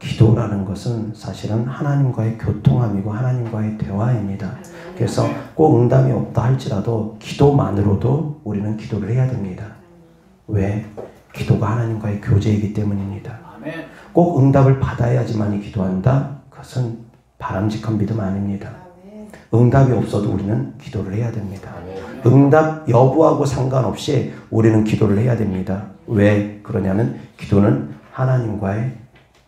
기도라는 것은 사실은 하나님과의 교통함이고 하나님과의 대화입니다. 그래서 꼭 응답이 없다 할지라도 기도만으로도 우리는 기도를 해야 됩니다. 왜? 기도가 하나님과의 교제이기 때문입니다. 꼭 응답을 받아야지만이 기도한다? 그것은 바람직한 믿음 아닙니다. 응답이 없어도 우리는 기도를 해야 됩니다. 응답 여부하고 상관없이 우리는 기도를 해야 됩니다. 왜 그러냐면 기도는 하나님과의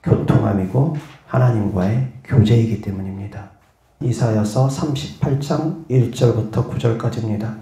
교통함이고 하나님과의 교제이기 때문입니다. 이사야서 38장 1절부터 9절까지입니다.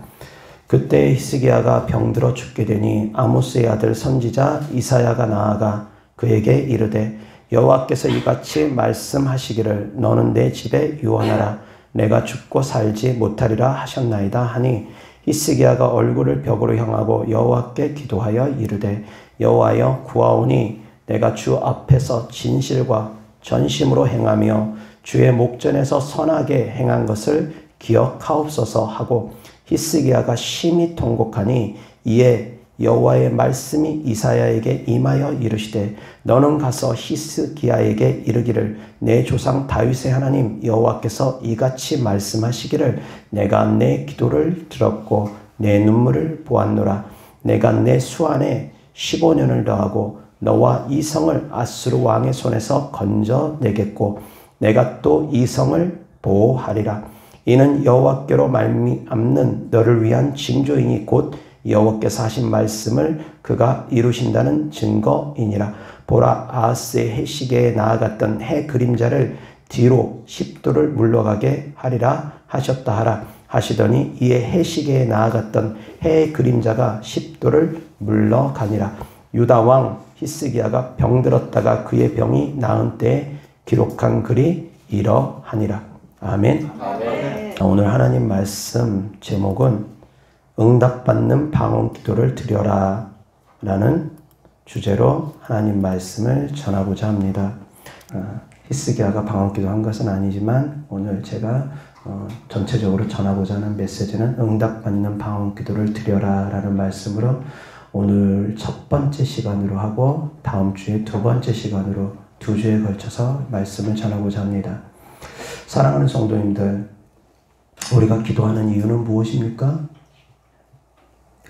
그때 히스기야가 병들어 죽게 되니 아모스의 아들 선지자 이사야가 나아가 그에게 이르되 여호와께서 이같이 말씀하시기를 너는 내 집에 유언하라 내가 죽고 살지 못하리라 하셨나이다 하니 히스기야가 얼굴을 벽으로 향하고 여호와께 기도하여 이르되 여호와여 구하오니 내가 주 앞에서 진실과 전심으로 행하며 주의 목전에서 선하게 행한 것을 기억하옵소서 하고 히스기야가 심히 통곡하니 이에 여호와의 말씀이 이사야에게 임하여 이르시되 너는 가서 히스기야에게 이르기를 내 조상 다윗의 하나님 여호와께서 이같이 말씀하시기를 내가 내 기도를 들었고 내 눈물을 보았노라 내가 내 수 안에 15년을 더하고 너와 이 성을 아수르 왕의 손에서 건져내겠고 내가 또 이 성을 보호하리라 이는 여호와께로 말미암는 너를 위한 징조이니 곧 여호와께서 하신 말씀을 그가 이루신다는 증거이니라. 보라 아하스의 해시계에 나아갔던 해 그림자를 뒤로 10도를 물러가게 하리라 하셨다 하라 하시더니 이에 해시계에 나아갔던 해의 그림자가 10도를 물러가니라. 유다 왕 히스기야가 병들었다가 그의 병이 나은 때에 기록한 글이 이러하니라. 아멘. 아멘. 오늘 하나님 말씀 제목은 응답받는 방언 기도를 드려라 라는 주제로 하나님 말씀을 전하고자 합니다. 히스기야가 방언 기도한 것은 아니지만 오늘 제가 전체적으로 전하고자 하는 메시지는 응답받는 방언 기도를 드려라 라는 말씀으로 오늘 첫 번째 시간으로 하고 다음 주에 두 번째 시간으로 두 주에 걸쳐서 말씀을 전하고자 합니다. 사랑하는 성도님들, 우리가 기도하는 이유는 무엇입니까?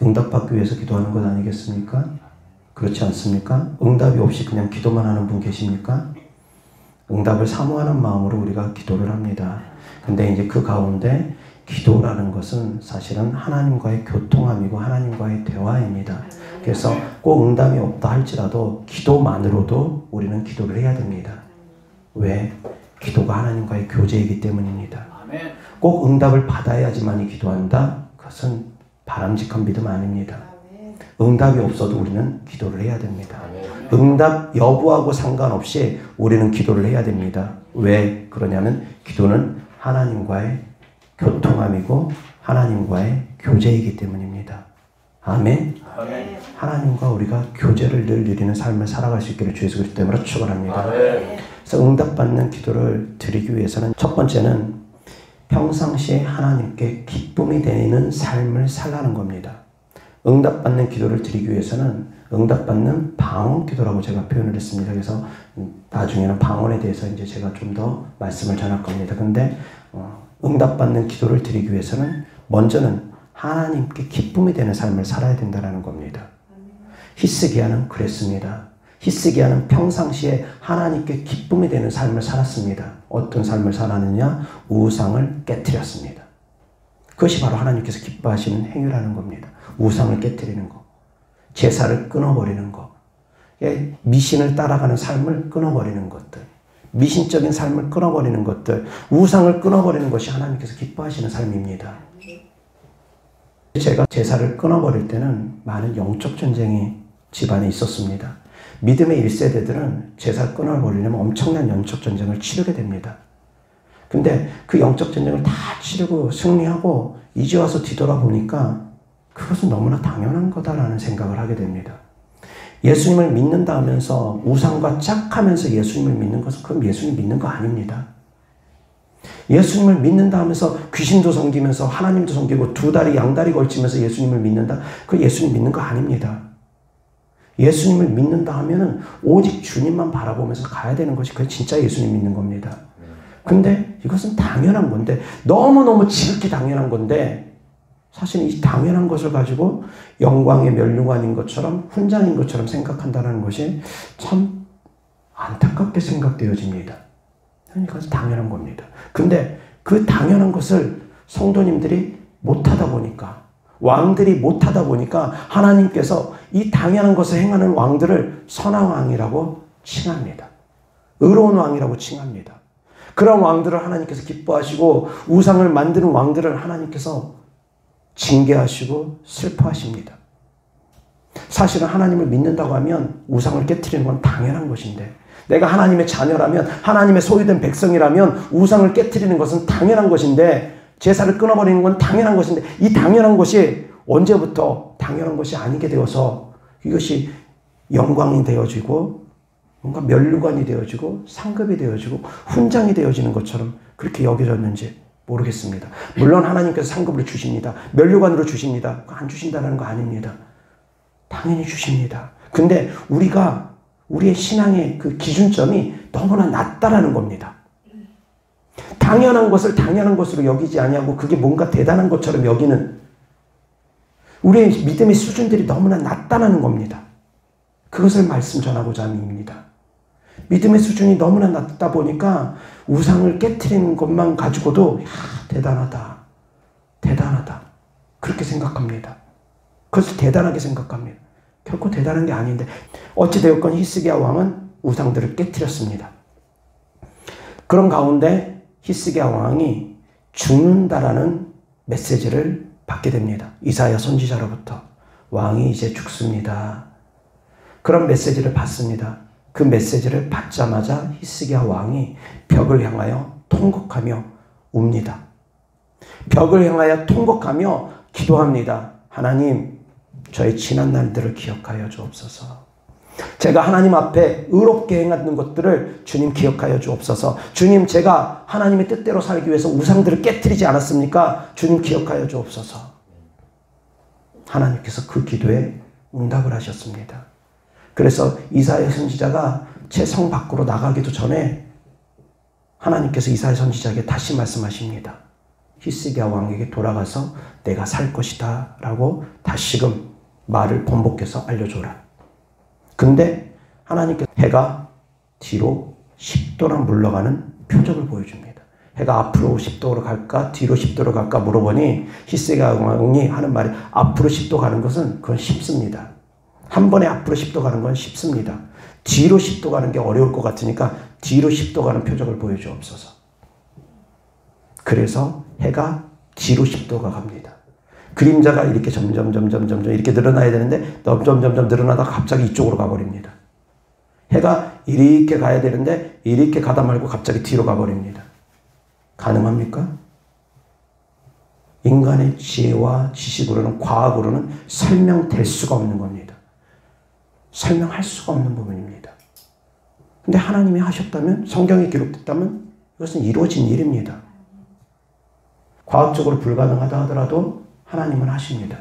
응답받기 위해서 기도하는 것 아니겠습니까? 그렇지 않습니까? 응답이 없이 그냥 기도만 하는 분 계십니까? 응답을 사모하는 마음으로 우리가 기도를 합니다. 근데 이제 그 가운데 기도라는 것은 사실은 하나님과의 교통함이고 하나님과의 대화입니다. 그래서 꼭 응답이 없다 할지라도 기도만으로도 우리는 기도를 해야 됩니다. 왜? 기도가 하나님과의 교제이기 때문입니다. 꼭 응답을 받아야지만이 기도한다? 그것은 바람직한 믿음 아닙니다. 응답이 없어도 우리는 기도를 해야 됩니다. 응답 여부하고 상관없이 우리는 기도를 해야 됩니다. 왜 그러냐면 기도는 하나님과의 교통함이고 하나님과의 교제이기 때문입니다. 아멘. 아멘. 하나님과 우리가 교제를 늘 누리는 삶을 살아갈 수 있기를 주 예수 그리스도 이름으로 축원합니다. 그래서 응답받는 기도를 드리기 위해서는 첫 번째는 평상시에 하나님께 기쁨이 되는 삶을 살라는 겁니다. 응답받는 기도를 드리기 위해서는 응답받는 방언 기도라고 제가 표현을 했습니다. 그래서 나중에는 방언에 대해서 이제 제가 좀 더 말씀을 전할 겁니다. 근데 응답받는 기도를 드리기 위해서는 먼저는 하나님께 기쁨이 되는 삶을 살아야 된다는 겁니다. 히스기야는 그랬습니다. 히스기야는 평상시에 하나님께 기쁨이 되는 삶을 살았습니다. 어떤 삶을 살았느냐? 우상을 깨트렸습니다. 그것이 바로 하나님께서 기뻐하시는 행위라는 겁니다. 우상을 깨트리는 거, 제사를 끊어버리는 거, 미신을 따라가는 삶을 끊어버리는 것들, 미신적인 삶을 끊어버리는 것들, 우상을 끊어버리는 것이 하나님께서 기뻐하시는 삶입니다. 제가 제사를 끊어버릴 때는 많은 영적 전쟁이 집안에 있었습니다. 믿음의 1세대들은 제사를 끊어버리려면 엄청난 영적 전쟁을 치르게 됩니다. 근데 그 영적 전쟁을 다 치르고 승리하고 이제 와서 뒤돌아보니까 그것은 너무나 당연한 거다라는 생각을 하게 됩니다. 예수님을 믿는다 하면서 우상과 짝하면서 예수님을 믿는 것은 그건 예수님 믿는 거 아닙니다. 예수님을 믿는다 하면서 귀신도 섬기면서 하나님도 섬기고 두 다리 양다리 걸치면서 예수님을 믿는다? 그건 예수님 믿는 거 아닙니다. 예수님을 믿는다 하면은 오직 주님만 바라보면서 가야 되는 것이 그게 진짜 예수님 믿는 겁니다. 근데 이것은 당연한 건데, 너무너무 지극히 당연한 건데, 사실은 이 당연한 것을 가지고 영광의 멸류관인 것처럼 훈장인 것처럼 생각한다는 것이 참 안타깝게 생각되어집니다. 이것은 당연한 겁니다. 근데 그 당연한 것을 성도님들이 못하다 보니까, 왕들이 못하다 보니까 하나님께서 이 당연한 것을 행하는 왕들을 선한 왕이라고 칭합니다. 의로운 왕이라고 칭합니다. 그런 왕들을 하나님께서 기뻐하시고 우상을 만드는 왕들을 하나님께서 징계하시고 슬퍼하십니다. 사실은 하나님을 믿는다고 하면 우상을 깨트리는 건 당연한 것인데, 내가 하나님의 자녀라면, 하나님의 소유된 백성이라면 우상을 깨트리는 것은 당연한 것인데, 제사를 끊어버리는 건 당연한 것인데, 이 당연한 것이 언제부터 당연한 것이 아니게 되어서 이것이 영광이 되어지고 뭔가 멸류관이 되어지고 상급이 되어지고 훈장이 되어지는 것처럼 그렇게 여겨졌는지 모르겠습니다. 물론 하나님께서 상급을 주십니다. 멸류관으로 주십니다. 안 주신다는 거 아닙니다. 당연히 주십니다. 근데 우리의 신앙의 그 기준점이 너무나 낮다라는 겁니다. 당연한 것을 당연한 것으로 여기지 아니하고 그게 뭔가 대단한 것처럼 여기는 우리의 믿음의 수준들이 너무나 낮다는 겁니다. 그것을 말씀 전하고자 합니다. 믿음의 수준이 너무나 낮다 보니까 우상을 깨트리는 것만 가지고도 대단하다. 대단하다. 그렇게 생각합니다. 그것을 대단하게 생각합니다. 결코 대단한 게 아닌데, 어찌되었건 히스기야 왕은 우상들을 깨트렸습니다. 그런 가운데 히스기야 왕이 죽는다라는 메시지를 받게 됩니다. 이사야 선지자로부터 왕이 이제 죽습니다. 그런 메시지를 받습니다. 그 메시지를 받자마자 히스기야 왕이 벽을 향하여 통곡하며 웁니다. 벽을 향하여 통곡하며 기도합니다. 하나님, 저의 지난 날들을 기억하여 주옵소서. 제가 하나님 앞에 의롭게 행하는 것들을 주님 기억하여 주옵소서. 주님, 제가 하나님의 뜻대로 살기 위해서 우상들을 깨트리지 않았습니까? 주님 기억하여 주옵소서. 하나님께서 그 기도에 응답을 하셨습니다. 그래서 이사야 선지자가 제 성 밖으로 나가기도 전에 하나님께서 이사야 선지자에게 다시 말씀하십니다. 히스기야 왕에게 돌아가서 내가 살 것이다 라고 다시금 말을 번복해서 알려줘라. 근데 하나님께서 해가 뒤로 10도나 물러가는 표적을 보여줍니다. 해가 앞으로 10도로 갈까 뒤로 10도로 갈까 물어보니 히스기야 왕이 하는 말이, 앞으로 10도 가는 것은 그건 쉽습니다. 한 번에 앞으로 10도 가는 건 쉽습니다. 뒤로 10도 가는 게 어려울 것 같으니까 뒤로 10도 가는 표적을 보여주옵소서. 그래서 해가 뒤로 10도가 갑니다. 그림자가 이렇게 점점 이렇게 늘어나야 되는데 점점 늘어나다가 갑자기 이쪽으로 가버립니다. 해가 이렇게 가야 되는데 이렇게 가다 말고 갑자기 뒤로 가버립니다. 가능합니까? 인간의 지혜와 지식으로는, 과학으로는 설명될 수가 없는 겁니다. 설명할 수가 없는 부분입니다. 근데 하나님이 하셨다면, 성경에 기록됐다면 이것은 이루어진 일입니다. 과학적으로 불가능하다 하더라도 하나님은 하십니다.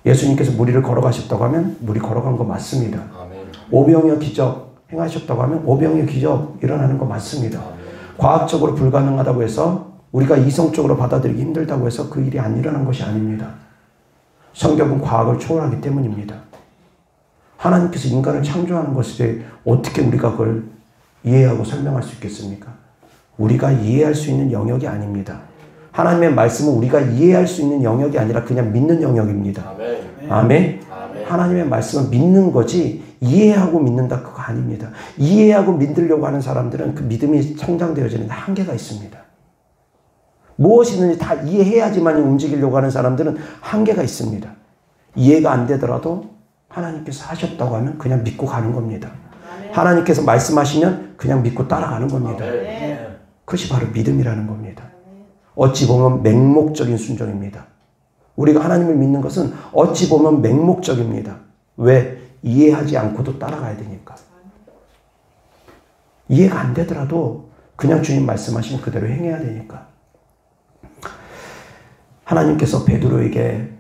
예수님께서 무리를 걸어가셨다고 하면 무리 걸어간 거 맞습니다. 오병이어 기적 행하셨다고 하면 오병이어 기적 일어나는 거 맞습니다. 과학적으로 불가능하다고 해서 우리가 이성적으로 받아들이기 힘들다고 해서 그 일이 안 일어난 것이 아닙니다. 성경은 과학을 초월하기 때문입니다. 하나님께서 인간을 창조하는 것에 어떻게 우리가 그걸 이해하고 설명할 수 있겠습니까? 우리가 이해할 수 있는 영역이 아닙니다. 하나님의 말씀은 우리가 이해할 수 있는 영역이 아니라 그냥 믿는 영역입니다. 아멘. 하나님의 말씀은 믿는 거지 이해하고 믿는다 그거 아닙니다. 이해하고 믿으려고 하는 사람들은 그 믿음이 성장되어지는 한계가 있습니다. 무엇이든지 다 이해해야지만 움직이려고 하는 사람들은 한계가 있습니다. 이해가 안 되더라도 하나님께서 하셨다고 하면 그냥 믿고 가는 겁니다. 하나님께서 말씀하시면 그냥 믿고 따라가는 겁니다. 그것이 바로 믿음이라는 겁니다. 어찌 보면 맹목적인 순종입니다. 우리가 하나님을 믿는 것은 어찌 보면 맹목적입니다. 왜? 이해하지 않고도 따라가야 되니까. 이해가 안 되더라도 그냥 주님 말씀하신 그대로 행해야 되니까. 하나님께서 베드로에게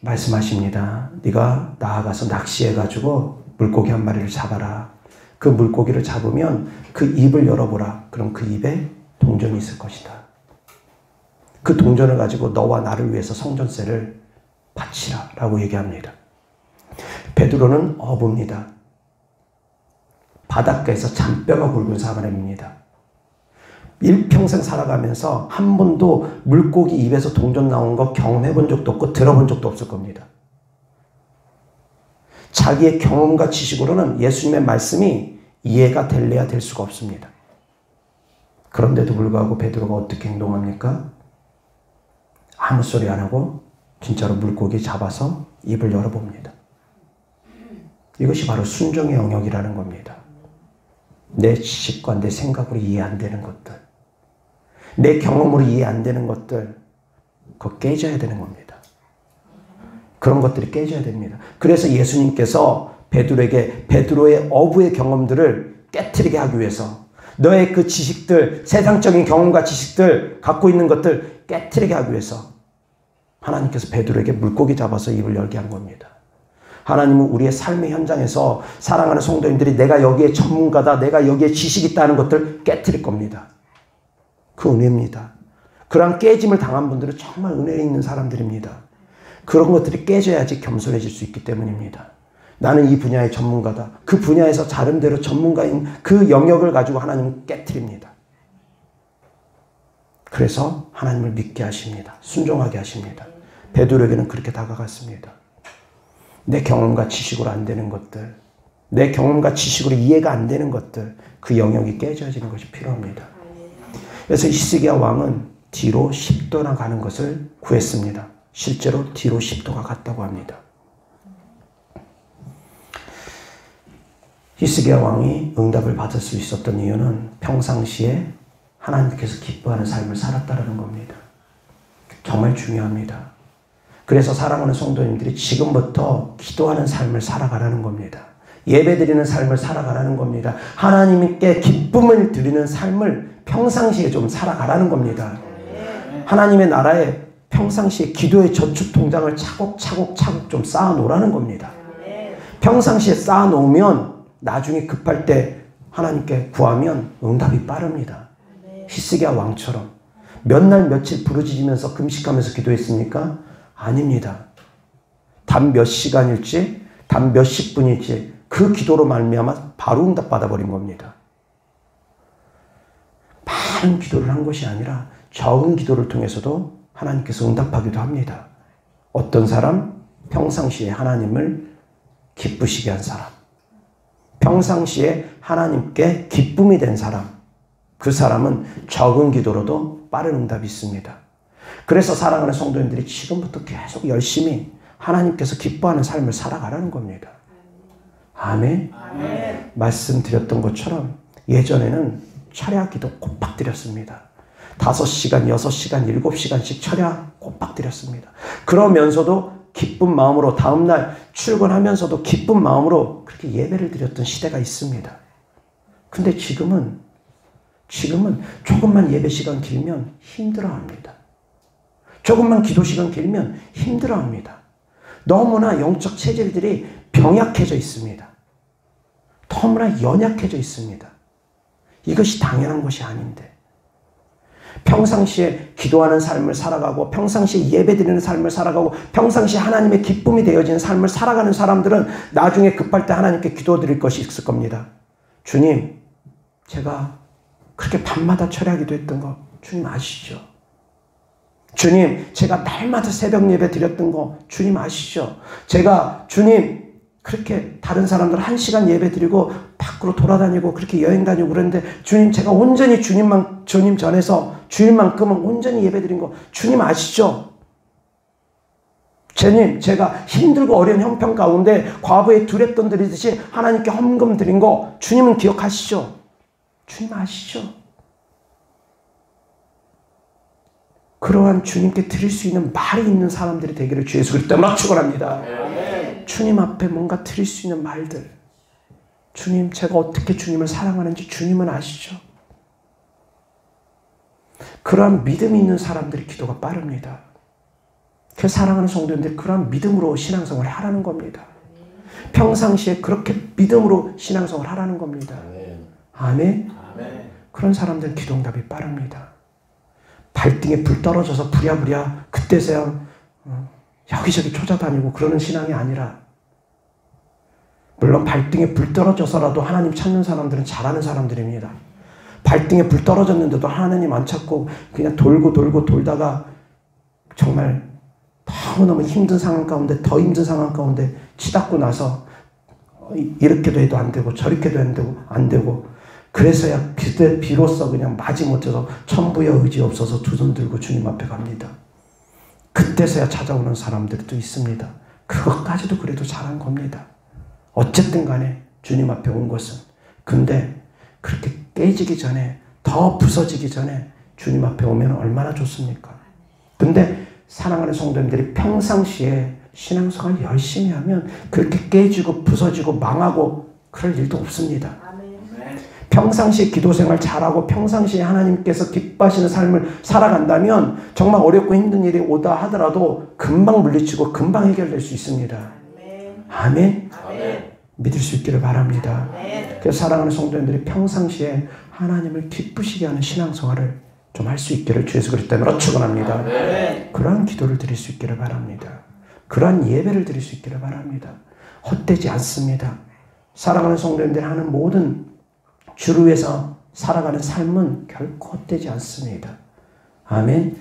말씀하십니다. 네가 나아가서 낚시해가지고 물고기 한 마리를 잡아라. 그 물고기를 잡으면 그 입을 열어보라. 그럼 그 입에 동전이 있을 것이다. 그 동전을 가지고 너와 나를 위해서 성전세를 바치라 라고 얘기합니다. 베드로는 어부입니다. 바닷가에서 잔뼈가 굵은 사람입니다. 일평생 살아가면서 한 번도 물고기 입에서 동전 나온 거 경험해 본 적도 없고 들어본 적도 없을 겁니다. 자기의 경험과 지식으로는 예수님의 말씀이 이해가 될래야 될 수가 없습니다. 그런데도 불구하고 베드로가 어떻게 행동합니까? 아무 소리 안 하고 진짜로 물고기 잡아서 입을 열어봅니다. 이것이 바로 순종의 영역이라는 겁니다. 내 지식과 내 생각으로 이해 안 되는 것들, 내 경험으로 이해 안 되는 것들, 그거 깨져야 되는 겁니다. 그런 것들이 깨져야 됩니다. 그래서 예수님께서 베드로에게 베드로의 어부의 경험들을 깨트리게 하기 위해서, 너의 그 지식들, 세상적인 경험과 지식들, 갖고 있는 것들 깨트리게 하기 위해서 하나님께서 베드로에게 물고기 잡아서 입을 열게 한 겁니다. 하나님은 우리의 삶의 현장에서 사랑하는 성도님들이 내가 여기에 전문가다, 내가 여기에 지식이 있다는 것들 깨트릴 겁니다. 그 은혜입니다. 그런 깨짐을 당한 분들은 정말 은혜 있는 사람들입니다. 그런 것들이 깨져야지 겸손해질 수 있기 때문입니다. 나는 이 분야의 전문가다. 그 분야에서 자름대로 전문가인 그 영역을 가지고 하나님은 깨트립니다. 그래서 하나님을 믿게 하십니다. 순종하게 하십니다. 베드로에게는 그렇게 다가갔습니다. 내 경험과 지식으로 안 되는 것들, 내 경험과 지식으로 이해가 안 되는 것들, 그 영역이 깨져지는 것이 필요합니다. 그래서 히스기야 왕은 뒤로 10도나 가는 것을 구했습니다. 실제로 뒤로 10도가 갔다고 합니다. 히스기야 왕이 응답을 받을 수 있었던 이유는 평상시에 하나님께서 기뻐하는 삶을 살았다는 겁니다. 정말 중요합니다. 그래서 사랑하는 성도님들이 지금부터 기도하는 삶을 살아가라는 겁니다. 예배드리는 삶을 살아가라는 겁니다. 하나님께 기쁨을 드리는 삶을 평상시에 좀 살아가라는 겁니다. 하나님의 나라에 평상시에 기도의 저축통장을 차곡차곡 좀 쌓아놓으라는 겁니다. 평상시에 쌓아놓으면 나중에 급할 때 하나님께 구하면 응답이 빠릅니다. 히스기야 왕처럼 몇 날 며칠 부르짖으면서 금식하면서 기도했습니까? 아닙니다. 단 몇 시간일지, 단 몇십 분일지 그 기도로 말미암아 바로 응답 받아버린 겁니다. 많은 기도를 한 것이 아니라 적은 기도를 통해서도 하나님께서 응답하기도 합니다. 어떤 사람? 평상시에 하나님을 기쁘시게 한 사람. 평상시에 하나님께 기쁨이 된 사람. 그 사람은 적은 기도로도 빠른 응답이 있습니다. 그래서 사랑하는 성도님들이 지금부터 계속 열심히 하나님께서 기뻐하는 삶을 살아가라는 겁니다. 아멘. 아멘. 말씀드렸던 것처럼 예전에는 철야 기도 꼬박 드렸습니다. 5시간, 6시간, 7시간씩 철야 꼬박 드렸습니다. 그러면서도 기쁜 마음으로 다음날 출근하면서도 기쁜 마음으로 그렇게 예배를 드렸던 시대가 있습니다. 근데 지금은 조금만 예배 시간 길면 힘들어합니다. 조금만 기도 시간 길면 힘들어합니다. 너무나 영적 체질들이 병약해져 있습니다. 너무나 연약해져 있습니다. 이것이 당연한 것이 아닌데 평상시에 기도하는 삶을 살아가고 평상시에 예배드리는 삶을 살아가고 평상시에 하나님의 기쁨이 되어지는 삶을 살아가는 사람들은 나중에 급할 때 하나님께 기도드릴 것이 있을 겁니다. 주님, 제가 그렇게 밤마다 철야기도 했던 거 주님 아시죠? 주님, 제가 날마다 새벽 예배 드렸던 거 주님 아시죠? 제가 주님 그렇게 다른 사람들 1시간 예배 드리고 밖으로 돌아다니고 그렇게 여행 다니고 그랬는데 주님, 제가 온전히 주님 전에서 주일만큼은 온전히 예배 드린 거 주님 아시죠? 주님, 제가 힘들고 어려운 형편 가운데 과부의 두랩돈 드리듯이 하나님께 헌금 드린 거 주님은 기억하시죠? 주님 아시죠? 그러한 주님께 드릴 수 있는 말이 있는 사람들이 되기를 주 예수 그리스도로 축원합니다. 주님 앞에 뭔가 드릴 수 있는 말들. 주님, 제가 어떻게 주님을 사랑하는지 주님은 아시죠? 그러한 믿음이 있는 사람들의 기도가 빠릅니다. 그 사랑하는 성도님들 그런 믿음으로 신앙생활을 하라는 겁니다. 평상시에 그렇게 믿음으로 신앙생활을 하라는 겁니다. 아멘. 그런 사람들은 기도응답이 빠릅니다. 발등에 불 떨어져서 부랴부랴 그때서야 여기저기 찾아다니고 그러는 신앙이 아니라, 물론 발등에 불 떨어져서라도 하나님 찾는 사람들은 잘하는 사람들입니다. 발등에 불 떨어졌는데도 하나님 안 찾고 그냥 돌고 돌다가 정말 너무너무 힘든 상황 가운데, 더 힘든 상황 가운데 치닫고 나서 이렇게도 해도 안 되고 저렇게도 안 되고 그래서야 그때 비로소 그냥 마지못해서 천부의 의지 없어서 두 손 들고 주님 앞에 갑니다. 그때서야 찾아오는 사람들도 있습니다. 그것까지도 그래도 잘한 겁니다. 어쨌든 간에 주님 앞에 온 것은, 근데 그렇게 깨지기 전에, 더 부서지기 전에 주님 앞에 오면 얼마나 좋습니까? 근데 사랑하는 성도님들이 평상시에 신앙생활 열심히 하면 그렇게 깨지고 부서지고 망하고 그럴 일도 없습니다. 평상시에 기도생활 잘하고 평상시에 하나님께서 기뻐하시는 삶을 살아간다면 정말 어렵고 힘든 일이 오다 하더라도 금방 물리치고 금방 해결될 수 있습니다. 아멘. 믿을 수 있기를 바랍니다. 그래서 사랑하는 성도님들이 평상시에 하나님을 기쁘시게 하는 신앙생활을 좀 할 수 있기를 주 예수 그리스도 이름으로 축원합니다. 그러한 기도를 드릴 수 있기를 바랍니다. 그러한 예배를 드릴 수 있기를 바랍니다. 헛되지 않습니다. 사랑하는 성도님들이 하는 모든 주를 위해서 살아가는 삶은 결코 헛되지 않습니다. 아멘.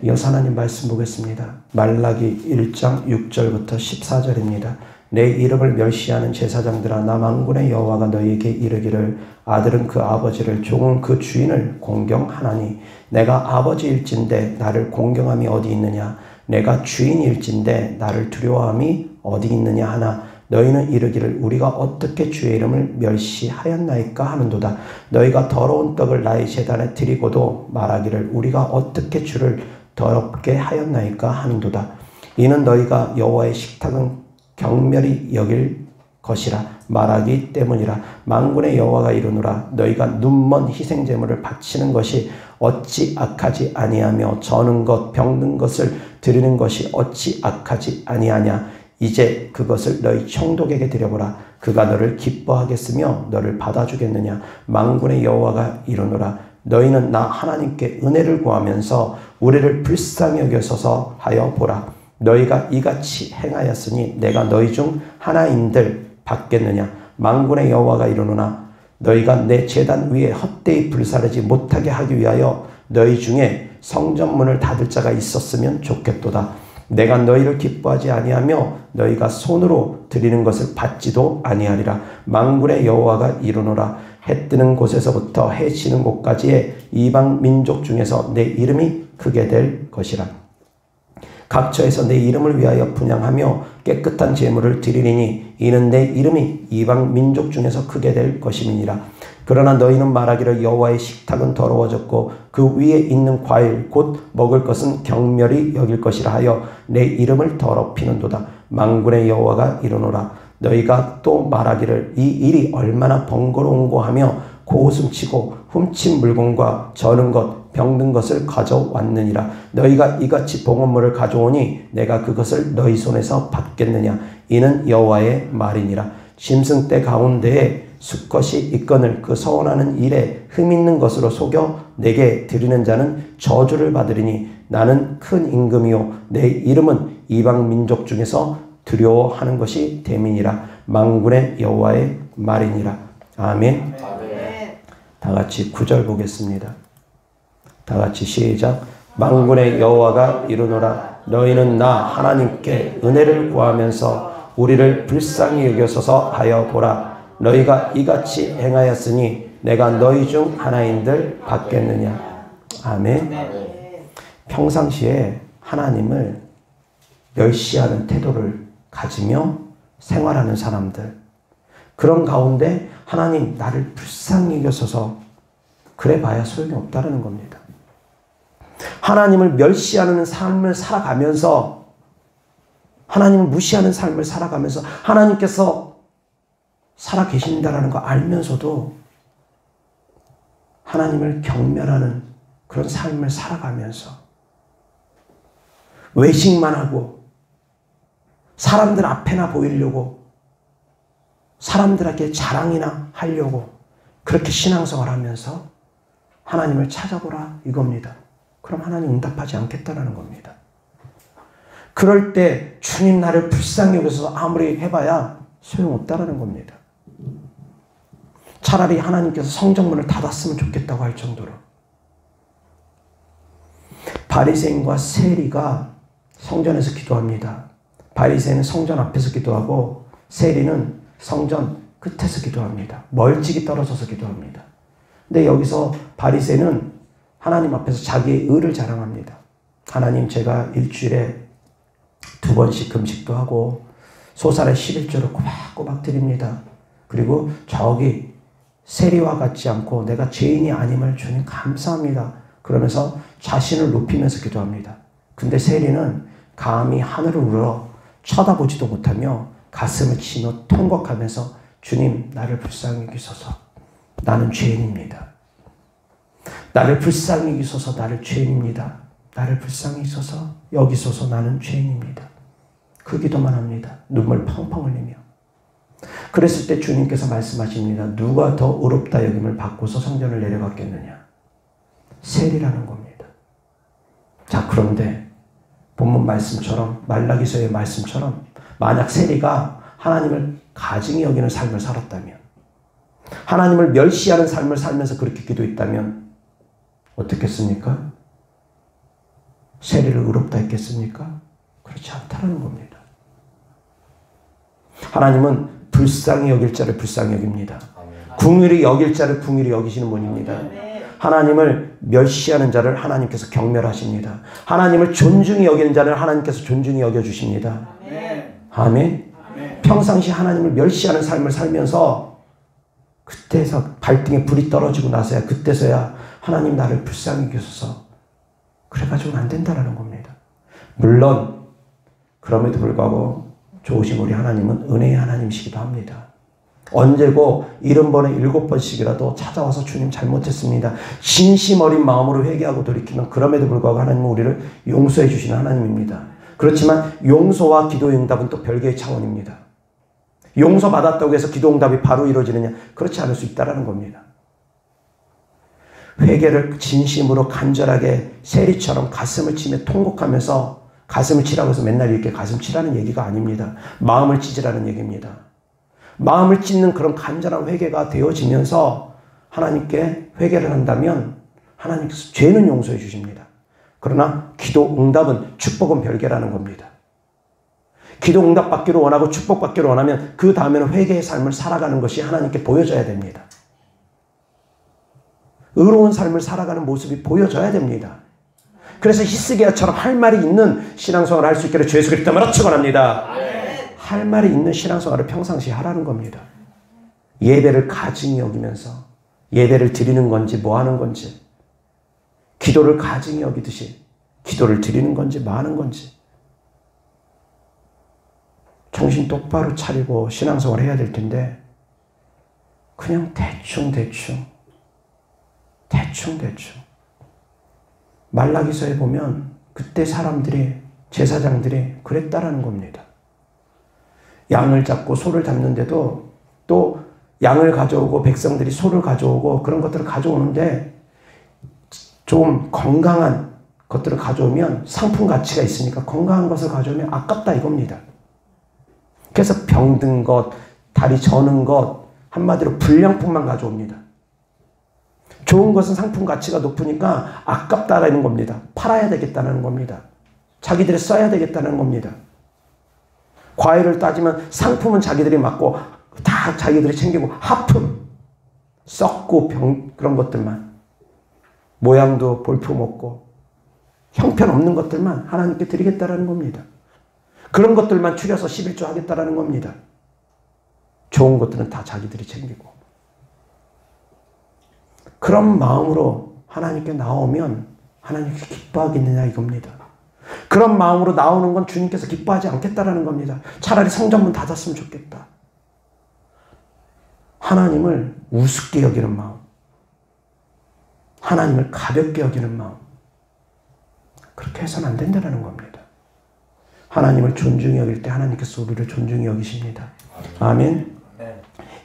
이어서 하나님 말씀 보겠습니다. 말라기 1장 6절부터 14절입니다. 내 이름을 멸시하는 제사장들아, 나 만군의 여호와가 너희에게 이르기를 아들은 그 아버지를, 종은 그 주인을 공경하나니 내가 아버지일진데 나를 공경함이 어디 있느냐? 내가 주인일진데 나를 두려워함이 어디 있느냐 하나 너희는 이르기를 우리가 어떻게 주의 이름을 멸시하였나이까 하는도다. 너희가 더러운 떡을 나의 제단에 드리고도 말하기를 우리가 어떻게 주를 더럽게 하였나이까 하는도다. 이는 너희가 여호와의 식탁은 경멸히 여길 것이라 말하기 때문이라. 만군의 여호와가 이르노라. 너희가 눈먼 희생제물을 바치는 것이 어찌 악하지 아니하며 저는 것 병든 것을 드리는 것이 어찌 악하지 아니하냐. 이제 그것을 너희 총독에게 드려보라. 그가 너를 기뻐하겠으며 너를 받아주겠느냐. 만군의 여호와가 이르노라. 너희는 나 하나님께 은혜를 구하면서 우리를 불쌍히 여겨서서 하여 보라. 너희가 이같이 행하였으니 내가 너희 중 하나인들 받겠느냐. 만군의 여호와가 이르노나. 너희가 내 제단 위에 헛되이 불사르지 못하게 하기 위하여 너희 중에 성전문을 닫을 자가 있었으면 좋겠도다. 내가 너희를 기뻐하지 아니하며 너희가 손으로 드리는 것을 받지도 아니하리라. 만군의 여호와가 이르노라. 해 뜨는 곳에서부터 해 지는 곳까지의 이방 민족 중에서 내 이름이 크게 될 것이라. 각처에서 내 이름을 위하여 분향하며 깨끗한 제물을 드리리니 이는 내 이름이 이방 민족 중에서 크게 될 것임이니라. 그러나 너희는 말하기를 여호와의 식탁은 더러워졌고 그 위에 있는 과일 곧 먹을 것은 경멸히 여길 것이라 하여 내 이름을 더럽히는도다. 만군의 여호와가 이르노라. 너희가 또 말하기를 이 일이 얼마나 번거로운고 하며 고웃음치고 훔친 물건과 저는 것 병든 것을 가져왔느니라. 너희가 이같이 봉헌물을 가져오니 내가 그것을 너희 손에서 받겠느냐. 이는 여호와의 말이니라. 짐승 떼 가운데에 수컷이 있거늘 그 서원하는 일에 흠있는 것으로 속여 내게 드리는 자는 저주를 받으리니 나는 큰 임금이요 내 이름은 이방 민족 중에서 두려워하는 것이 됨이니라. 만군의 여호와의 말이니라. 아멘. 다 같이 9절 보겠습니다. 다 같이 시작. 만군의 여호와가 이르노라. 너희는 나 하나님께 은혜를 구하면서 우리를 불쌍히 여겨서서 하여 보라. 너희가 이같이 행하였으니 내가 너희 중 하나인들 받겠느냐. 아멘. 평상시에 하나님을 멸시하는 태도를 가지며 생활하는 사람들, 그런 가운데 하나님 나를 불쌍히 여겨서서 그래 봐야 소용이 없다는 겁니다. 하나님을 멸시하는 삶을 살아가면서, 하나님을 무시하는 삶을 살아가면서 하나님께서 살아 계신다라는 거 알면서도 하나님을 경멸하는 그런 삶을 살아가면서 외식만 하고 사람들 앞에나 보이려고 사람들에게 자랑이나 하려고 그렇게 신앙생활 하면서 하나님을 찾아보라 이겁니다. 그럼 하나님 응답하지 않겠다라는 겁니다. 그럴 때 주님 나를 불쌍히 여기서 아무리 해봐야 소용없다라는 겁니다. 차라리 하나님께서 성전문을 닫았으면 좋겠다고 할 정도로. 바리새인과 세리가 성전에서 기도합니다. 바리새인은 성전 앞에서 기도하고 세리는 성전 끝에서 기도합니다. 멀찍이 떨어져서 기도합니다. 근데 여기서 바리새인은 하나님 앞에서 자기의 의를 자랑합니다. 하나님, 제가 일주일에 2번씩 금식도 하고 소살의 11조를 꼬박꼬박 드립니다. 그리고 저기 세리와 같지 않고 내가 죄인이 아님을 주님 감사합니다. 그러면서 자신을 높이면서 기도합니다. 근데 세리는 감히 하늘을 우러 쳐다보지도 못하며 가슴을 치며 통곡하면서 주님 나를 불쌍히 여기소서 나는 죄인입니다. 나를 불쌍히 여기소서 나를 죄인입니다. 나를 불쌍히 여기소서 여기소서 나는 죄인입니다. 그 기도만 합니다. 눈물 펑펑 흘리며. 그랬을 때 주님께서 말씀하십니다. 누가 더 의롭다 여김을 받고서 성전을 내려갔겠느냐. 세리라는 겁니다. 자, 그런데 본문 말씀처럼 말라기서의 말씀처럼 만약 세리가 하나님을 가증히 여기는 삶을 살았다면 하나님을 멸시하는 삶을 살면서 그렇게 기도했다면 어떻겠습니까? 세리를 의롭다 했겠습니까? 그렇지 않다는 겁니다. 하나님은 불쌍히 여길 자를 불쌍히 여깁니다. 궁휼히 여길 자를 궁휼히 여기시는 분입니다. 하나님을 멸시하는 자를 하나님께서 경멸하십니다. 하나님을 존중히 여기는 자를 하나님께서 존중히 여겨주십니다. 아멘. 평상시 하나님을 멸시하는 삶을 살면서 그때서 발등에 불이 떨어지고 나서야 그때서야 하나님 나를 불쌍히 여기소서 그래가지고는 안 된다는 겁니다. 물론 그럼에도 불구하고 좋으신 우리 하나님은 은혜의 하나님이시기도 합니다. 언제고 70번에 7번씩이라도 찾아와서 주님 잘못했습니다. 진심 어린 마음으로 회개하고 돌이키면 그럼에도 불구하고 하나님은 우리를 용서해 주시는 하나님입니다. 그렇지만 용서와 기도의 응답은 또 별개의 차원입니다. 용서받았다고 해서 기도 응답이 바로 이루어지느냐? 그렇지 않을 수 있다는 겁니다. 회개를 진심으로 간절하게 세리처럼 가슴을 치며 통곡하면서 가슴을 치라고 해서 맨날 이렇게 가슴 치라는 얘기가 아닙니다. 마음을 찢으라는 얘기입니다. 마음을 찢는 그런 간절한 회개가 되어지면서 하나님께 회개를 한다면 하나님께서 죄는 용서해 주십니다. 그러나 기도 응답은 축복은 별개라는 겁니다. 기도 응답 받기를 원하고 축복 받기를 원하면 그 다음에는 회개의 삶을 살아가는 것이 하나님께 보여져야 됩니다. 의로운 삶을 살아가는 모습이 보여져야 됩니다. 그래서 히스기야처럼 할 말이 있는 신앙생활을 할 수 있기를 주 예수 그리스도로 축원합니다. 할 말이 있는 신앙생활을 평상시에 하라는 겁니다. 예배를 가증히 여기면서 예배를 드리는 건지 뭐 하는 건지 기도를 가증히 여기듯이 기도를 드리는 건지 뭐 하는 건지 정신 똑바로 차리고 신앙생활을 해야 될 텐데 그냥 대충 말라기서에 보면 그때 사람들이 제사장들이 그랬다라는 겁니다. 양을 잡고 소를 잡는데도 또 양을 가져오고 백성들이 소를 가져오고 그런 것들을 가져오는데 좀 건강한 것들을 가져오면 상품 가치가 있으니까 건강한 것을 가져오면 아깝다 이겁니다. 그래서 병든 것, 다리 저는 것 한마디로 불량품만 가져옵니다. 좋은 것은 상품 가치가 높으니까 아깝다라는 겁니다. 팔아야 되겠다는 겁니다. 자기들이 써야 되겠다는 겁니다. 과일을 따지면 상품은 자기들이 맡고 다 자기들이 챙기고 하품, 썩고 그런 것들만 모양도 볼품없고 형편없는 것들만 하나님께 드리겠다는 겁니다. 그런 것들만 추려서 11조 하겠다는 겁니다. 좋은 것들은 다 자기들이 챙기고 그런 마음으로 하나님께 나오면 하나님께 기뻐하겠느냐 이겁니다. 그런 마음으로 나오는 건 주님께서 기뻐하지 않겠다라는 겁니다. 차라리 성전문 닫았으면 좋겠다. 하나님을 우습게 여기는 마음, 하나님을 가볍게 여기는 마음, 그렇게 해서는 안 된다는 겁니다. 하나님을 존중히 여길 때 하나님께서 우리를 존중히 여기십니다. 아멘.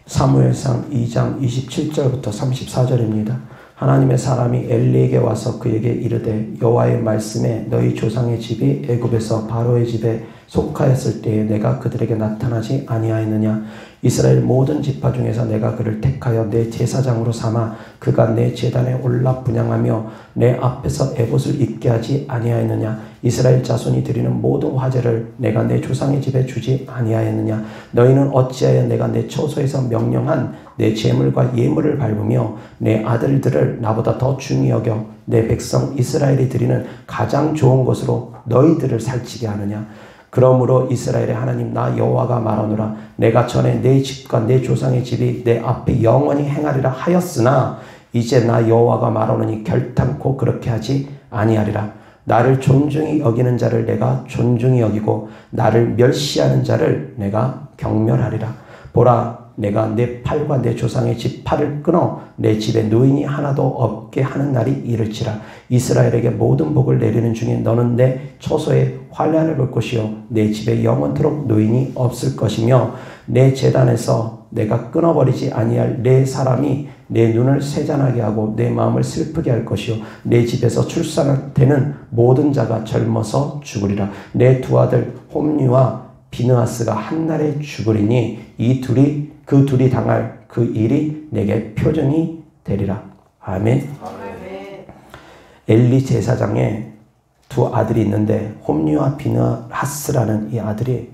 사무엘상 2장 27절부터 34절입니다. 하나님의 사람이 엘리에게 와서 그에게 이르되 여호와의 말씀에 너희 조상의 집이 애굽에서 바로의 집에 속하였을 때에 내가 그들에게 나타나지 아니하였느냐. 이스라엘 모든 지파 중에서 내가 그를 택하여 내 제사장으로 삼아 그가 내 제단에 올라 분향하며 내 앞에서 에봇을 입게 하지 아니하였느냐. 이스라엘 자손이 드리는 모든 화제를 내가 내 조상의 집에 주지 아니하였느냐. 너희는 어찌하여 내가 내 처소에서 명령한 내 제물과 예물을 밟으며 내 아들들을 나보다 더 중히 여겨 내 백성 이스라엘이 드리는 가장 좋은 것으로 너희들을 살찌게 하느냐. 그러므로 이스라엘의 하나님 나 여호와가 말하노라. 내가 전에 내 집과 내 조상의 집이 내 앞에 영원히 행하리라 하였으나 이제 나 여호와가 말하노니 결탄코 그렇게 하지 아니하리라. 나를 존중히 여기는 자를 내가 존중히 여기고 나를 멸시하는 자를 내가 경멸하리라. 보라, 내가 내 팔과 내 조상의 집 팔을 끊어 내 집에 노인이 하나도 없게 하는 날이 이를지라. 이스라엘에게 모든 복을 내리는 중에 너는 내 처소에 환난을 볼 것이요 내 집에 영원토록 노인이 없을 것이며 내 제단에서 내가 끊어버리지 아니할 내 사람이 내 눈을 세잔하게 하고 내 마음을 슬프게 할 것이요 내 집에서 출산되는 모든 자가 젊어서 죽으리라. 내 두 아들 홈리와 비느하스가 한날에 죽으리니 그 둘이 당할 그 일이 내게 표징이 되리라. 아멘. 엘리 제사장의 두 아들이 있는데 홈리와 비느하스라는 이 아들이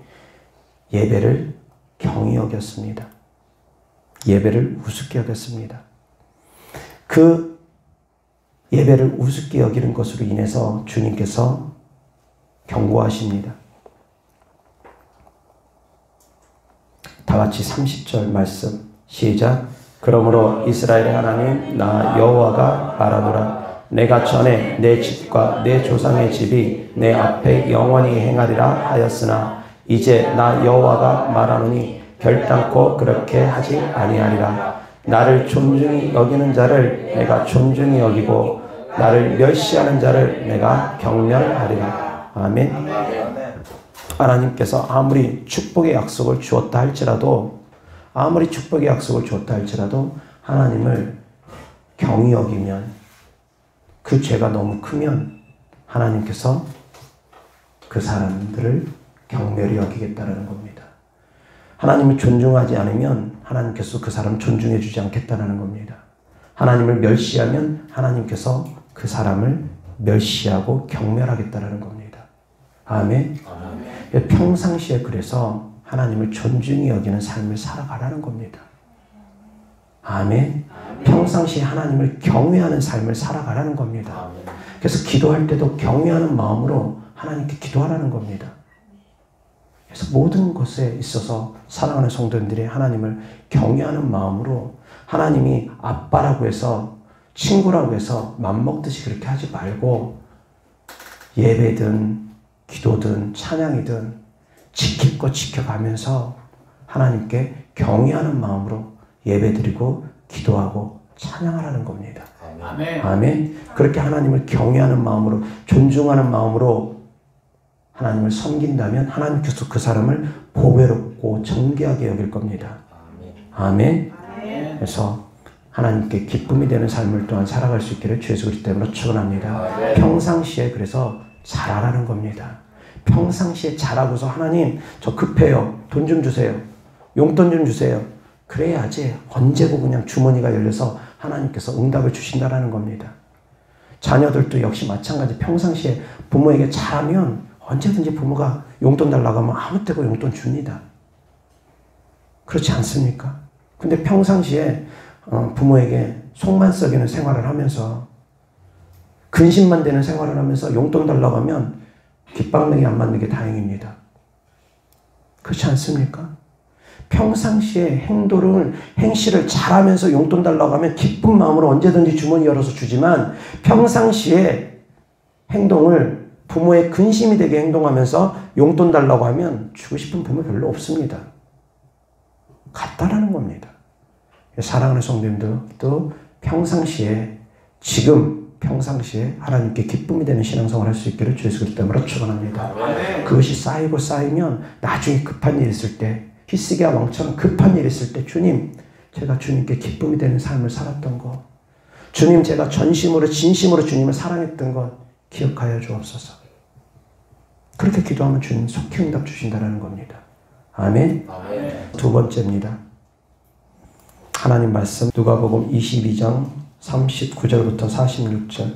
예배를 경히 여겼습니다. 예배를 우습게 여겼습니다. 그 예배를 우습게 여기는 것으로 인해서 주님께서 경고하십니다. 다 같이 30절 말씀 시작. 그러므로 이스라엘의 하나님 나 여호와가 말하노라. 내가 전에 내 집과 내 조상의 집이 내 앞에 영원히 행하리라 하였으나 이제 나 여호와가 말하노니 결단코 그렇게 하지 아니하리라. 나를 존중히 여기는 자를 내가 존중히 여기고 나를 멸시하는 자를 내가 경멸하리라. 아멘. 하나님께서 아무리 축복의 약속을 주었다 할지라도 하나님을 경히 여기면 그 죄가 너무 크면 하나님께서 그 사람들을 경멸히 여기겠다는 겁니다. 하나님을 존중하지 않으면 하나님께서 그 사람을 존중해 주지 않겠다는 겁니다. 하나님을 멸시하면 하나님께서 그 사람을 멸시하고 경멸하겠다는 겁니다. 아멘. 평상시에 그래서 하나님을 존중히 여기는 삶을 살아가라는 겁니다. 아멘. 평상시에 하나님을 경외하는 삶을 살아가라는 겁니다. 그래서 기도할 때도 경외하는 마음으로 하나님께 기도하라는 겁니다. 그래서 모든 것에 있어서 사랑하는 성도님들이 하나님을 경외하는 마음으로 하나님이 아빠라고 해서 친구라고 해서 맘먹듯이 그렇게 하지 말고 예배든 기도든 찬양이든 지킬 거 지켜가면서 하나님께 경외하는 마음으로 예배드리고 기도하고 찬양하라는 겁니다. 아멘. 아멘. 그렇게 하나님을 경외하는 마음으로 존중하는 마음으로 하나님을 섬긴다면 하나님께서 그 사람을 보배롭고 정귀하게 여길 겁니다. 아멘. 아멘. 그래서 하나님께 기쁨이 되는 삶을 또한 살아갈 수 있기를 주 예수 그리스도 이름으로 축원합니다. 평상시에 그래서 잘하라는 겁니다. 평상시에 잘하고서 하나님 저 급해요. 돈 좀 주세요. 용돈 좀 주세요. 그래야지 언제고 그냥 주머니가 열려서 하나님께서 응답을 주신다라는 겁니다. 자녀들도 역시 마찬가지. 평상시에 부모에게 잘하면 언제든지 부모가 용돈 달라고 하면 아무 때고 용돈 줍니다. 그렇지 않습니까? 근데 평상시에 부모에게 속만 썩이는 생활을 하면서 근심만 되는 생활을 하면서 용돈 달라고 하면 깃방맹이 안 맞는 게 다행입니다. 그렇지 않습니까? 평상시에 행실을 잘하면서 용돈 달라고 하면 기쁜 마음으로 언제든지 주머니 열어서 주지만 평상시에 행동을 부모의 근심이 되게 행동하면서 용돈 달라고 하면 주고 싶은 부모 별로 없습니다. 같다라는 겁니다. 사랑하는 성도님들도 평상시에 지금 평상시에 하나님께 기쁨이 되는 신앙생활을 할 수 있기를 주 예수 그리스도 이름으로 축원합니다. 그것이 쌓이고 쌓이면 나중에 급한 일 있을 때, 히스기야 왕처럼 급한 일 있을 때, 주님, 제가 주님께 기쁨이 되는 삶을 살았던 것, 주님, 제가 전심으로 진심으로 주님을 사랑했던 것 기억하여 주옵소서. 그렇게 기도하면 주님 속히 응답 주신다는 겁니다. 아멘. 두 번째입니다. 하나님 말씀 누가복음 22장 39절부터 46절.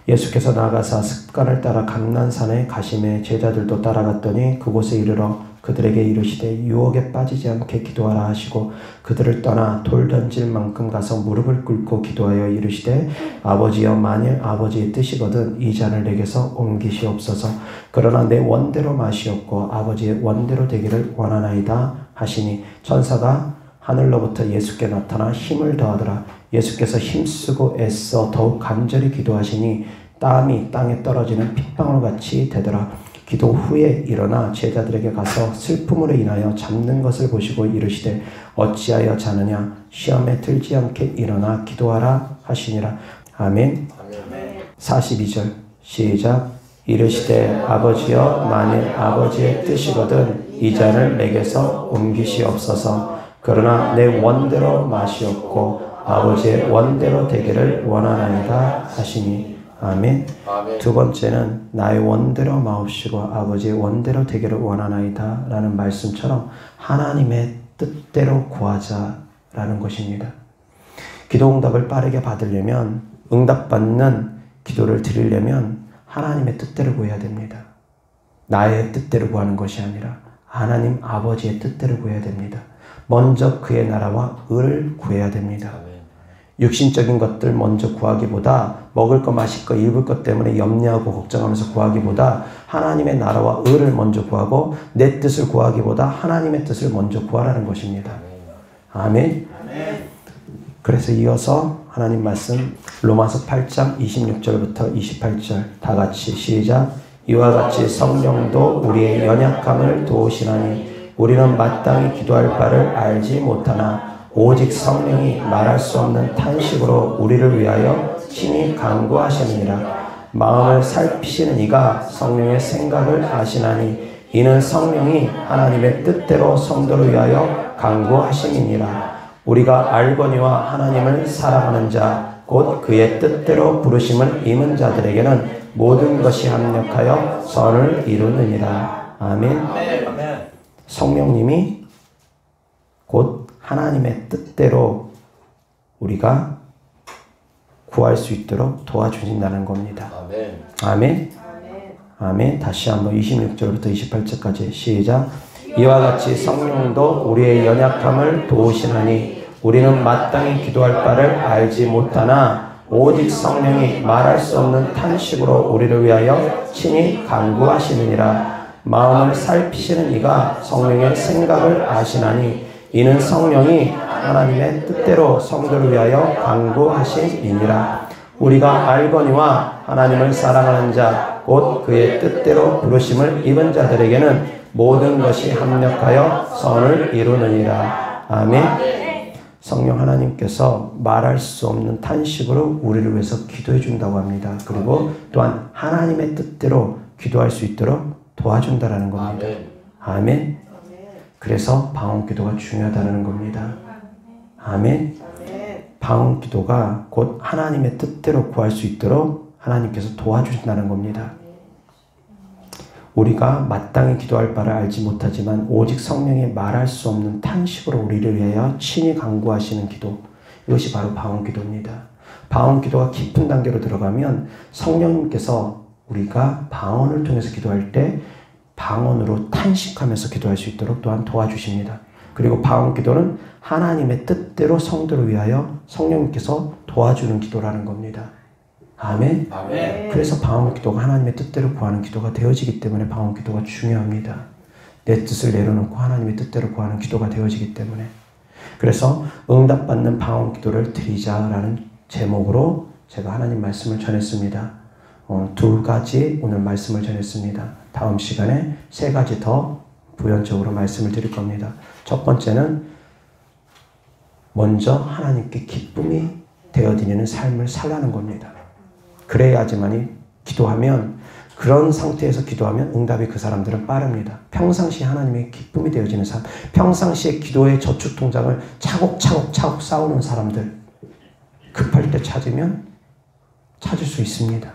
예수께서 나가사 습관을 따라 감난산에 가시매 제자들도 따라갔더니 그곳에 이르러 그들에게 이르시되 유혹에 빠지지 않게 기도하라 하시고 그들을 떠나 돌 던질 만큼 가서 무릎을 꿇고 기도하여 이르시되 아버지여, 만일 아버지의 뜻이거든 이 잔을 내게서 옮기시옵소서. 그러나 내 원대로 마시옵고 아버지의 원대로 되기를 원하나이다 하시니 천사가 하늘로부터 예수께 나타나 힘을 더하더라. 예수께서 힘쓰고 애써 더욱 간절히 기도하시니 땀이 땅에 떨어지는 핏방울같이 되더라. 기도 후에 일어나 제자들에게 가서 슬픔으로 인하여 잠든 것을 보시고 이르시되 어찌하여 자느냐, 시험에 들지 않게 일어나 기도하라 하시니라. 아멘. 42절 시작. 이르시되 아버지여, 만일 아버지의 뜻이거든 이 잔을 내게서 옮기시옵소서. 그러나 내 원대로 마시옵고 아버지의 원대로 되기를 원하나이다 하시니. 아멘. 두 번째는 나의 원대로 마옵시고 아버지의 원대로 되기를 원하나이다 라는 말씀처럼 하나님의 뜻대로 구하자라는 것입니다. 기도 응답을 빠르게 받으려면, 응답받는 기도를 드리려면 하나님의 뜻대로 구해야 됩니다. 나의 뜻대로 구하는 것이 아니라 하나님 아버지의 뜻대로 구해야 됩니다. 먼저 그의 나라와 의를 구해야 됩니다. 육신적인 것들 먼저 구하기보다, 먹을 것 마실 것 입을 것 때문에 염려하고 걱정하면서 구하기보다 하나님의 나라와 의를 먼저 구하고 내 뜻을 구하기보다 하나님의 뜻을 먼저 구하라는 것입니다. 아멘. 그래서 이어서 하나님 말씀 로마서 8장 26절부터 28절 다 같이 시작. 이와 같이 성령도 우리의 연약함을 도우시나니 우리는 마땅히 기도할 바를 알지 못하나 오직 성령이 말할 수 없는 탄식으로 우리를 위하여 친히 간구하시느니라. 마음을 살피시는 이가 성령의 생각을 아시나니 이는 성령이 하나님의 뜻대로 성도를 위하여 간구하심이니라. 우리가 알거니와 하나님을 사랑하는 자 곧 그의 뜻대로 부르심을 입은 자들에게는 모든 것이 합력하여 선을 이루느니라. 아멘. 성령님이 곧 하나님의 뜻대로 우리가 구할 수 있도록 도와주신다는 겁니다. 아멘. 아멘. 다시 한번 26절부터 28절까지 시작. 이와 같이 성령도 우리의 연약함을 도우시나니 우리는 마땅히 기도할 바를 알지 못하나 오직 성령이 말할 수 없는 탄식으로 우리를 위하여 친히 간구하시느니라. 마음을 살피시는 이가 성령의 생각을 아시나니 이는 성령이 하나님의 뜻대로 성도를 위하여 간구하심이니라. 우리가 알거니와 하나님을 사랑하는 자 곧 그의 뜻대로 부르심을 입은 자들에게는 모든 것이 합력하여 선을 이루느니라. 아멘. 성령 하나님께서 말할 수 없는 탄식으로 우리를 위해서 기도해 준다고 합니다. 그리고 또한 하나님의 뜻대로 기도할 수 있도록 도와준다라는 겁니다. 아멘. 그래서 방언 기도가 중요하다는 겁니다. 아멘. 방언 기도가 곧 하나님의 뜻대로 구할 수 있도록 하나님께서 도와주신다는 겁니다. 우리가 마땅히 기도할 바를 알지 못하지만 오직 성령이 말할 수 없는 탄식으로 우리를 위하여 친히 간구하시는 기도, 이것이 바로 방언 기도입니다. 방언 기도가 깊은 단계로 들어가면 성령님께서 우리가 방언을 통해서 기도할 때 방언으로 탄식하면서 기도할 수 있도록 또한 도와주십니다. 그리고 방언 기도는 하나님의 뜻대로 성도를 위하여 성령님께서 도와주는 기도라는 겁니다. 아멘. 그래서 방언 기도가 하나님의 뜻대로 구하는 기도가 되어지기 때문에 방언 기도가 중요합니다. 내 뜻을 내려놓고 하나님의 뜻대로 구하는 기도가 되어지기 때문에. 그래서 응답받는 방언 기도를 드리자라는 제목으로 제가 하나님 말씀을 전했습니다. 두 가지 오늘 말씀을 전했습니다. 다음 시간에 세 가지 더 부연적으로 말씀을 드릴 겁니다. 첫 번째는 먼저 하나님께 기쁨이 되어드리는 삶을 살라는 겁니다. 그래야지만이 기도하면, 그런 상태에서 기도하면 응답이 그 사람들은 빠릅니다. 평상시 하나님의 기쁨이 되어지는 사람, 평상시에 기도의 저축통장을 차곡차곡 쌓아오는 사람들, 급할 때 찾으면 찾을 수 있습니다.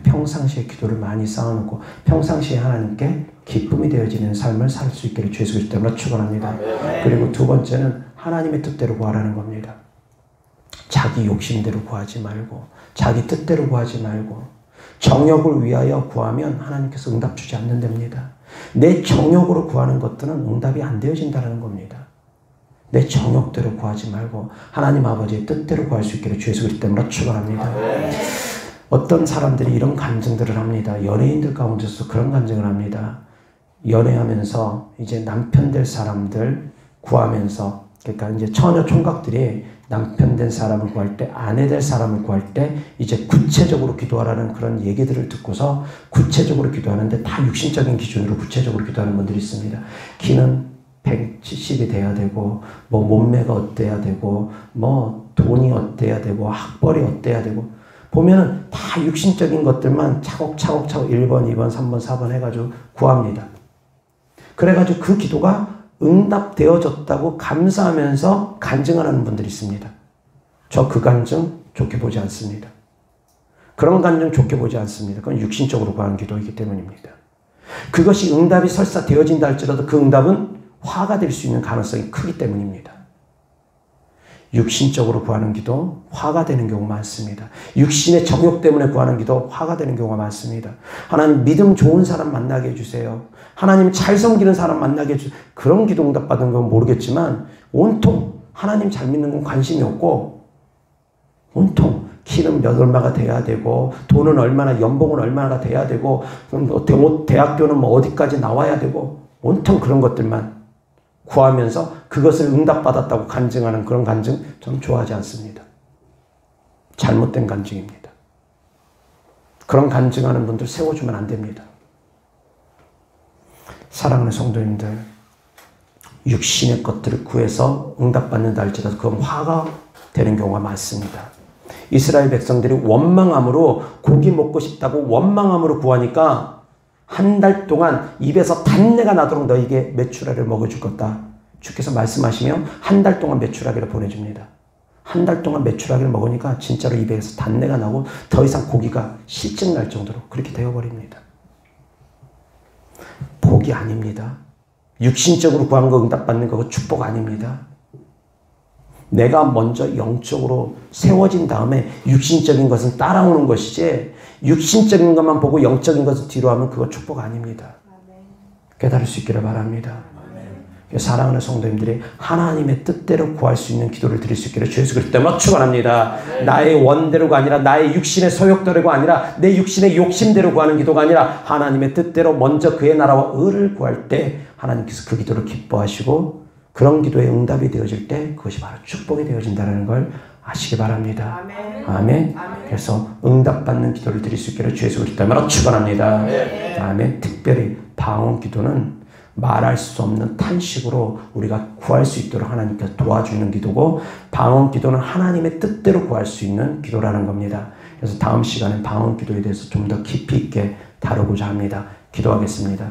평상시에 기도를 많이 쌓아놓고 평상시에 하나님께 기쁨이 되어지는 삶을 살 수 있기를 주 예수 그리스도 때문에 축원합니다. 그리고 두 번째는 하나님의 뜻대로 구하라는 겁니다. 자기 욕심대로 구하지 말고, 자기 뜻대로 구하지 말고, 정욕을 위하여 구하면 하나님께서 응답 주지 않는답니다. 내 정욕으로 구하는 것들은 응답이 안 되어진다는 겁니다. 내 정욕대로 구하지 말고 하나님 아버지의 뜻대로 구할 수 있기를 주 예수 그리스도 때문에 축원합니다. 어떤 사람들이 이런 간증들을 합니다. 연예인들 가운데서 그런 간증을 합니다. 연애하면서 이제 남편 될 사람들 구하면서, 그러니까 이제 처녀 총각들이 남편 된 사람을 구할 때, 아내 될 사람을 구할 때 이제 구체적으로 기도하라는 그런 얘기들을 듣고서 구체적으로 기도하는데, 다 육신적인 기준으로 구체적으로 기도하는 분들이 있습니다. 키는 170이 돼야 되고, 뭐 몸매가 어때야 되고, 뭐 돈이 어때야 되고, 학벌이 어때야 되고, 보면은 다 육신적인 것들만 차곡차곡 1번, 2번, 3번, 4번 해가지고 구합니다. 그래가지고 그 기도가 응답되어졌다고 감사하면서 간증을 하는 분들이 있습니다. 저 그 간증 좋게 보지 않습니다. 그런 간증 좋게 보지 않습니다. 그건 육신적으로 구하는 기도이기 때문입니다. 그것이 응답이 설사 되어진다 할지라도 그 응답은 화가 될 수 있는 가능성이 크기 때문입니다. 육신적으로 구하는 기도 화가 되는 경우가 많습니다. 육신의 정욕 때문에 구하는 기도 화가 되는 경우가 많습니다. 하나님 믿음 좋은 사람 만나게 해주세요. 하나님 잘 섬기는 사람 만나게 해주세요. 그런 기도 응답 받은 건 모르겠지만 온통 하나님 잘 믿는 건 관심이 없고, 온통 키는 몇 얼마가 돼야 되고, 돈은 얼마나, 연봉은 얼마나 돼야 되고, 대학교는 뭐 어디까지 나와야 되고, 온통 그런 것들만 구하면서 그것을 응답받았다고 간증하는 그런 간증 저는 좋아하지 않습니다. 잘못된 간증입니다. 그런 간증하는 분들 세워주면 안 됩니다. 사랑하는 성도님들, 육신의 것들을 구해서 응답받는다 할지라도 그건 화가 되는 경우가 많습니다. 이스라엘 백성들이 원망함으로, 고기 먹고 싶다고 원망함으로 구하니까 한 달 동안 입에서 단내가 나도록 너에게 메추라기를 먹여줄 거다. 주께서 말씀하시며 한 달 동안 메추라기를 보내줍니다. 한 달 동안 메추라기를 먹으니까 진짜로 입에서 단내가 나고 더 이상 고기가 실증 날 정도로 그렇게 되어버립니다. 복이 아닙니다. 육신적으로 구한 거 응답받는 거 축복 아닙니다. 내가 먼저 영적으로 세워진 다음에 육신적인 것은 따라오는 것이지, 육신적인 것만 보고 영적인 것을 뒤로 하면 그거 축복 아닙니다. 깨달을 수 있기를 바랍니다. 사랑하는 성도님들이 하나님의 뜻대로 구할 수 있는 기도를 드릴 수 있기를 주 예수 그리스도 때문에 축원합니다. 나의 원대로가 아니라, 나의 육신의 소욕대로가 아니라, 내 육신의 욕심대로 구하는 기도가 아니라 하나님의 뜻대로 먼저 그의 나라와 의를 구할 때 하나님께서 그 기도를 기뻐하시고, 그런 기도에 응답이 되어질 때 그것이 바로 축복이 되어진다는 걸 아시기 바랍니다. 아멘. 아멘. 그래서 응답받는 기도를 드릴 수 있기를 주 예수 그리스도 때문에 축원합니다. 아멘. 특별히 방언 기도는 말할 수 없는 탄식으로 우리가 구할 수 있도록 하나님께서 도와주는 기도고, 방언 기도는 하나님의 뜻대로 구할 수 있는 기도라는 겁니다. 그래서 다음 시간에 방언 기도에 대해서 좀 더 깊이 있게 다루고자 합니다. 기도하겠습니다.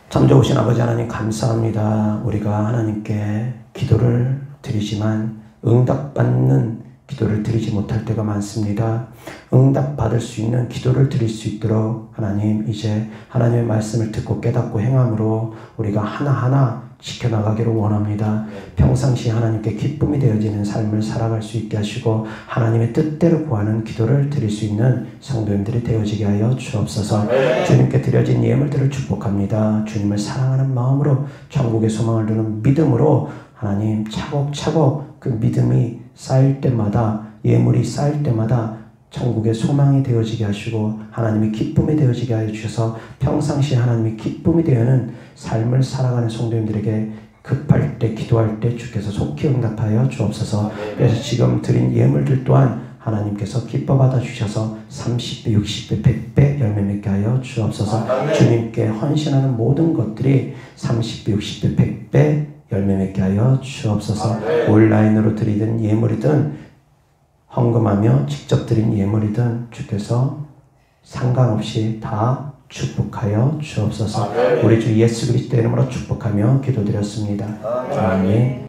참 좋으신 아버지 하나님 감사합니다. 우리가 하나님께 기도를 드리지만 응답받는 기도를 드리지 못할 때가 많습니다. 응답받을 수 있는 기도를 드릴 수 있도록 하나님, 이제 하나님의 말씀을 듣고 깨닫고 행함으로 우리가 하나하나 지켜나가기를 원합니다. 평상시 하나님께 기쁨이 되어지는 삶을 살아갈 수 있게 하시고 하나님의 뜻대로 구하는 기도를 드릴 수 있는 성도님들이 되어지게 하여 주옵소서. 주님께 드려진 예물들을 축복합니다. 주님을 사랑하는 마음으로 천국의 소망을 두는 믿음으로 하나님 차곡차곡 그 믿음이 쌓일 때마다, 예물이 쌓일 때마다 천국의 소망이 되어지게 하시고 하나님의 기쁨이 되어지게 하여 주셔서 평상시에 하나님의 기쁨이 되어는 삶을 살아가는 성도님들에게 급할 때, 기도할 때 주께서 속히 응답하여 주옵소서. 그래서 지금 드린 예물들 또한 하나님께서 기뻐 받아 주셔서 30배, 60배, 100배 열매 맺게 하여 주옵소서. 주님께 헌신하는 모든 것들이 30배, 60배, 100배 열매 맺게 하여 주옵소서. 온라인으로 드리든 예물이든 헌금하며 직접 드린 예물이든 주께서 상관없이 다 축복하여 주옵소서. 우리 주 예수 그리스도의 이름으로 축복하며 기도드렸습니다. 아멘.